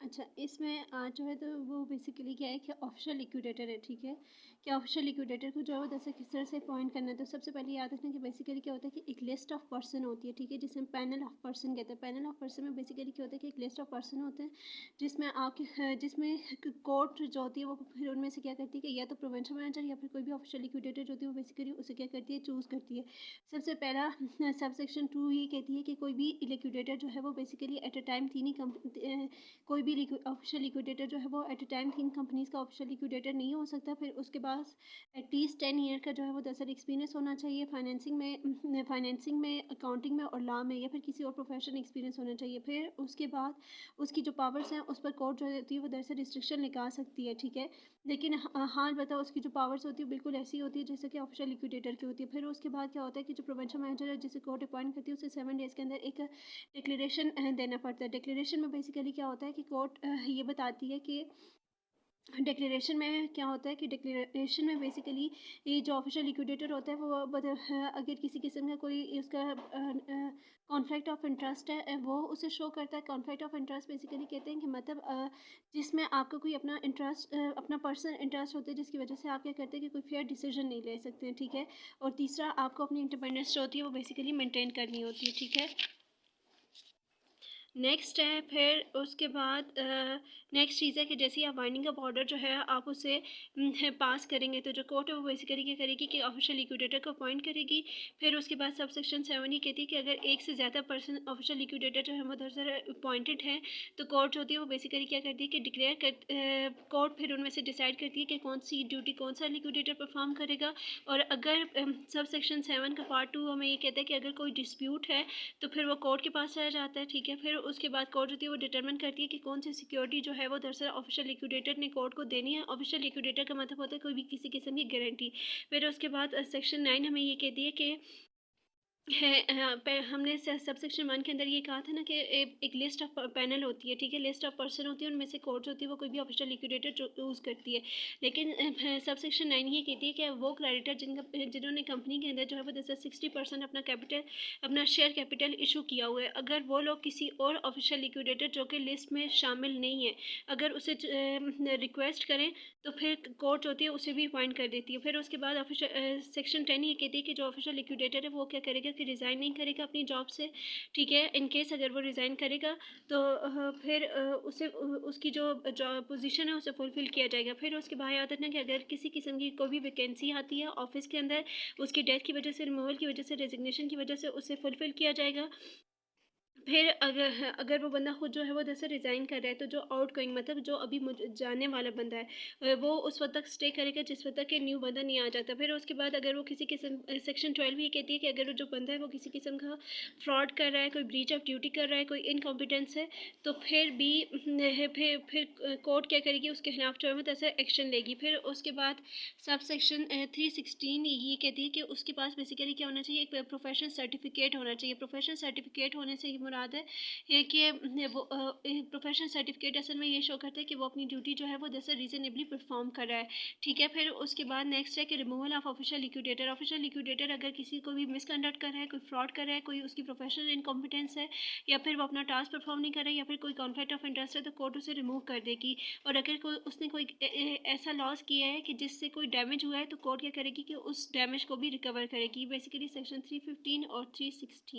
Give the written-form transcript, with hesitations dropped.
अच्छा, इसमें जो है तो वो बेसिकली क्या है कि ऑफिशियल लिक्विडेटर है, ठीक है? कि ऑफिशियल लिक्विडेटर को जो है वो जैसे किस तरह से अपॉइंट करना है, तो सबसे पहले याद रखना कि बेसिकली क्या होता है कि एक लिस्ट ऑफ पर्सन होती है, ठीक है? जिसे हम पैनल ऑफ पर्सन कहते हैं। पैनल ऑफ पर्सन में बेसिकली क्या होता है कि एक लिस्ट ऑफ पर्सन होते हैं, जिसमें आपके जिसमें कोर्ट जो होती है वो फिर उनमें से क्या करती है कि या तो प्रोविंशियल मैनेजर या फिर कोई भी ऑफिशियल लिक्विडेटर जो होती है वो बेसिकली उसे क्या करती है, चूज़ करती है। सबसे पहला सब सेक्शन 2 ये कहती है कि कोई भी लिक्विडेटर जो है वो बेसिकली एट अ टाइम कोई भी ऑफिशियल लिक्विडेटर जो है वो एट अ टाइम 3 कंपनीज़ का ऑफिशियल लिक्विडेटर नहीं हो सकता। फिर उसके पास एटलीस्ट 10 ईयर का जो है वो दरअसल एक्सपीरियंस होना चाहिए फाइनेंसिंग में, अकाउंटिंग में और लॉ में, या फिर किसी और प्रोफेशन एक्सपीरियंस होना चाहिए। फिर उसके बाद उसकी जो पावर्स हैं उस पर कोर्ट जो होती है वो दरअसल रिस्ट्रिक्शन लगा सकती है, ठीक है? लेकिन हाँ बताओ, उसकी जो पावर्स होती है बिल्कुल ऐसी होती है जैसे कि ऑफिशियल लिक्विडेटर की होती है। फिर उसके बाद क्या होता है कि जो प्रोविंशियल मैनेजर है जिसे कोर्ट अपॉइंट करती है उसे 7 डेज़ के अंदर एक डिक्लेरेशन देना पड़ता है। डिक्लेरेशन में बेसिकली क्या होता है कि कोर्ट ये बताती है कि डिक्लेरेशन में क्या होता है कि डिक्लेरेशन में बेसिकली ये जो ऑफिशियल लिक्विडेटर होता है वो अगर किसी किस्म का कोई उसका कॉन्फ्लिक्ट ऑफ इंटरेस्ट है वो उसे शो करता है। कॉन्फ्लिक्ट ऑफ इंटरेस्ट बेसिकली कहते हैं कि मतलब जिसमें आपका कोई अपना इंटरेस्ट अपना पर्सनल इंटरेस्ट होता है जिसकी वजह से आप क्या करते हैं कि कोई फेयर डिसीजन नहीं ले सकते हैं, ठीक है? और तीसरा, आपको अपनी इंडिपेंडेंस जो होती है वो बेसिकली मेंटेन करनी होती है, ठीक है? नेक्स्ट है फिर उसके बाद नेक्स्ट चीज़ है कि जैसे ही आप बाइंडिंग ऑफ ऑर्डर जो है आप उसे पास करेंगे तो जो कोर्ट है वो बेसिकली क्या करेगी कि ऑफिशियल लिक्विडेटर को अपॉइंट करेगी। फिर उसके बाद सब सेक्शन 7 ये कहती है कि अगर एक से ज़्यादा पर्सन ऑफिशियल लिक्विडेटर जो है वो दरअसल अपॉइंटेड है तो कोर्ट जो होती है वो बेसिकली क्या करती है कि कोर्ट फिर उनमें से डिसाइड करती है कि कौन सी ड्यूटी कौन सा लिक्विडेटर परफॉर्म करेगा। और अगर सब सेक्शन 7 का पार्ट 2 हमें ये कहता है कि अगर कोई डिस्प्यूट है तो फिर वो कोर्ट के पास चला जाता है, ठीक है? फिर उसके बाद कोर्ट होती है वो डिटरमिन करती है कि कौन सी सिक्योरिटी जो है वो दरअसल ऑफिशियल लिक्विडेटर ने कोर्ट को देनी है। ऑफिशियल लिक्विडेटर का मतलब होता है कोई भी किसी किस्म की गारंटी। फिर उसके बाद सेक्शन 9 हमें ये कहती है कि है हमने सब सेक्शन 1 के अंदर ये कहा था ना कि एक लिस्ट ऑफ पैनल होती है, ठीक है? लिस्ट ऑफ पर्सन होती है, उनमें से कोर्ट होती है वो कोई भी ऑफिशियल लिक्विडेटर चूज़ करती है। लेकिन सब सेक्शन 9 ये कहती है कि वो क्रेडिटर जिन्होंने कंपनी के अंदर जो है वो जैसे 60% अपना शेयर कैपिटल इशू किया हुआ है, अगर वो लोग किसी और ऑफिशियल लिक्विडेटर जो कि लिस्ट में शामिल नहीं है अगर उसे रिक्वेस्ट करें तो फिर कोर्ट होती है उसे भी अपॉइंट कर देती है। फिर उसके बाद ऑफिशियल सेक्शन 10 ये कहती है कि जो ऑफिशियल लिक्विडेटर है वो क्या करेगा कि रिज़ाइन नहीं करेगा अपनी जॉब से, ठीक है? इन केस अगर वो रिज़ाइन करेगा तो फिर उसे उसकी जो पोजीशन है उसे फुलफिल किया जाएगा। फिर उसके बाद याद रखना कि अगर किसी किस्म की कोई भी वैकेंसी आती है ऑफिस के अंदर, उसकी डेथ की वजह से, रिमूवल की वजह से, रेजिग्नेशन की वजह से उसे फुलफिल किया जाएगा। फिर अगर वो बंदा खुद जो है वो जैसे रिज़ाइन कर रहा है तो जो आउटगोइंग मतलब जो अभी जाने वाला बंदा है वो उस वक्त तक स्टे करेगा जिस वक्त तक कि न्यू बंदा नहीं आ जाता। फिर उसके बाद अगर वो किसी किस्म सेक्शन 12 ये कहती है कि अगर वो जो बंदा है वो किसी किस्म का फ्रॉड कर रहा है, कोई ब्रीच ऑफ ड्यूटी कर रहा है, कोई इनकॉम्पिटेंस है, तो फिर भी फिर कोर्ट क्या करेगी उसके खिलाफ जो है वो जैसे एक्शन लेगी। फिर उसके बाद सब सेक्शन 316 ये कहती है कि उसके पास बेसिकली क्या होना चाहिए, एक प्रोफेशनल सर्टिफिकेट होना चाहिए। प्रोफेशनल सर्टिफिकेट होने से ये मुराद है ये कि वो प्रोफेशनल सर्टिफिकेट असल में ये शो करता है कि वो अपनी ड्यूटी जो है वो जैसे रीजनेबली परफॉर्म कर रहा है, ठीक है? फिर उसके बाद नेक्स्ट है कि removal of official liquidator. Official liquidator अगर किसी को भी मिसकंडक्ट कर रहा है, कोई फ्रॉड कर रहा है, कोई उसकी प्रोफेशनल इनकॉम्पिटेंस है, या फिर वो अपना टास्क परफॉर्म नहीं कर रहा है, या फिर कोई कॉन्फ्लिक्ट ऑफ इंटरेस्ट है, तो कोर्ट उसे रिमूव कर देगी। और अगर कोई उसने कोई ऐसा लॉस किया है कि जिससे कोई डैमेज हुआ है तो कोर्ट क्या करेगी कि उस डैमेज को भी रिकवर करेगी। बेसिकली सेक्शन 315 और 316।